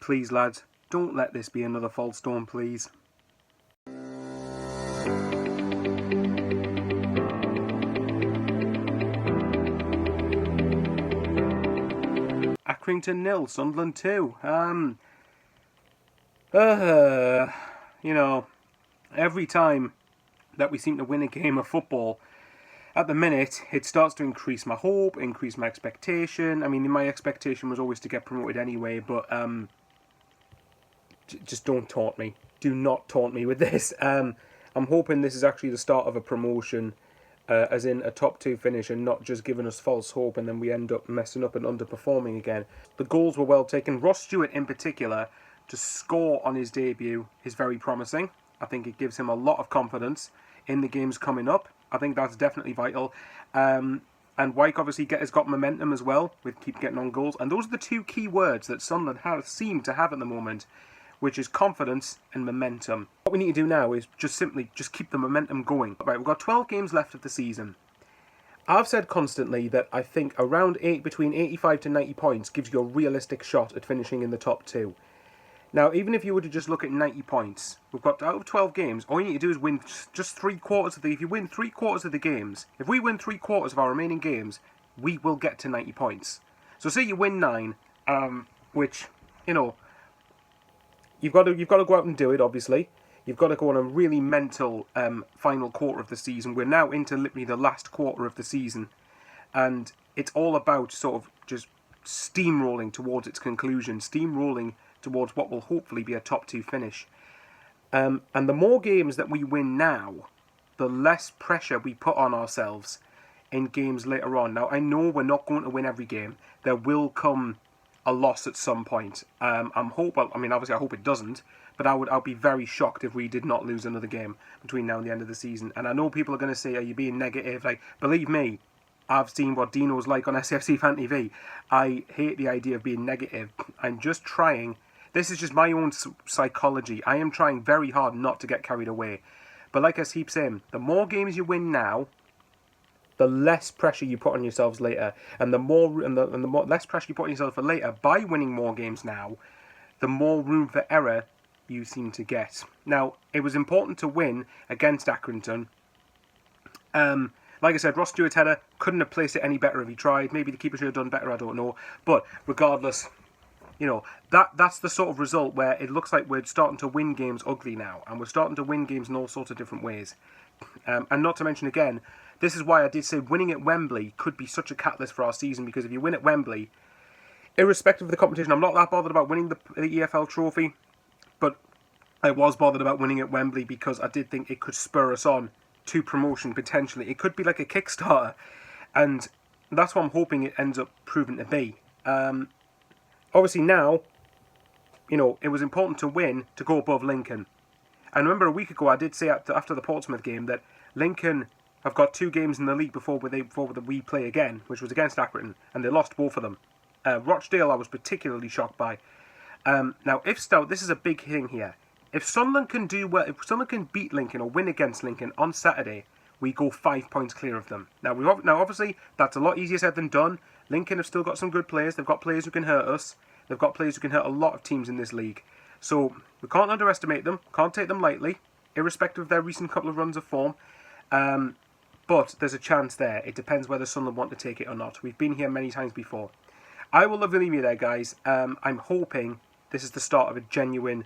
Please, lads, don't let this be another false dawn, please. Accrington 0, Sunderland 2. You know, every time that we seem to win a game of football, at the minute, it starts to increase my hope, increase my expectation. I mean, my expectation was always to get promoted anyway, but just don't taunt me. Do not taunt me with this. I'm hoping this is actually the start of a promotion, as in a top 2 finish, and not just giving us false hope and then we end up messing up and underperforming again. The goals were well taken. Ross Stewart in particular, to score on his debut is very promising. I think it gives him a lot of confidence in the games coming up. I think that's definitely vital. And Wyke obviously has got momentum as well with keep getting on goals. And those are the 2 key words that Sunderland seem to have at the moment, which is confidence and momentum. What we need to do now is just simply keep the momentum going. Right, we've got 12 games left of the season. I've said constantly that I think around between 85 to 90 points gives you a realistic shot at finishing in the top 2. Now, even if you were to just look at 90 points, we've got out of 12 games, all you need to do is win just 3/4 of the... If you win 3/4 of the games, if we win 3/4 of our remaining games, we will get to 90 points. So say you win 9, which, you know, you've got to go out and do it, obviously. You've got to go on a really mental final quarter of the season. We're now into literally the last quarter of the season. And it's all about sort of just steamrolling towards its conclusion, steamrolling towards what will hopefully be a top 2 finish. And the more games that we win now, the less pressure we put on ourselves in games later on. Now, I know we're not going to win every game. There will come a loss at some point. I mean, obviously I hope it doesn't, but I'll be very shocked if we did not lose another game between now and the end of the season. And I know people are going to say, are you being negative? Like, believe me, I've seen what Dino's like on SFC Fan TV. I hate the idea of being negative. I'm just trying... This is just my own psychology. I am trying very hard not to get carried away. But like I keep saying, the more games you win now, the less pressure you put on yourselves later. And the more less pressure you put on yourself for later by winning more games now, the more room for error you seem to get. Now, it was important to win against Accrington. Like I said, Ross Stewart's header couldn't have placed it any better if he tried. Maybe the keeper should have done better, I don't know. But regardless... You know, that's the sort of result where it looks like we're starting to win games ugly now. And we're starting to win games in all sorts of different ways. And not to mention, again, this is why I did say winning at Wembley could be such a catalyst for our season. Because if you win at Wembley, irrespective of the competition, I'm not that bothered about winning the EFL trophy. But I was bothered about winning at Wembley because I did think it could spur us on to promotion potentially. It could be like a Kickstarter. And that's what I'm hoping it ends up proving to be. Obviously now, you know, it was important to win to go above Lincoln. And remember a week ago I did say after the Portsmouth game that Lincoln have got 2 games in the league before we play again, which was against Accrington, and they lost both of them. Rochdale I was particularly shocked by. Now, this is a big thing here. If Sunderland can do well, if Sunderland can beat Lincoln or win against Lincoln on Saturday, we go 5 points clear of them. Now, obviously, that's a lot easier said than done. Lincoln have still got some good players. They've got players who can hurt us. They've got players who can hurt a lot of teams in this league. So, we can't underestimate them. Can't take them lightly, irrespective of their recent couple of runs of form. But there's a chance there. It depends whether Sunderland want to take it or not. We've been here many times before. I will leave you there, guys. I'm hoping this is the start of a genuine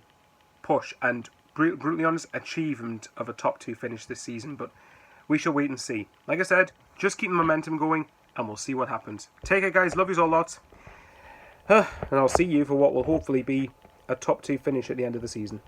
push and, brutally honest, achievement of a top 2 finish this season. But we shall wait and see. Like I said, just keep the momentum going, and we'll see what happens. Take care, guys. Love yous all lots. And I'll see you for what will hopefully be a top 2 finish at the end of the season.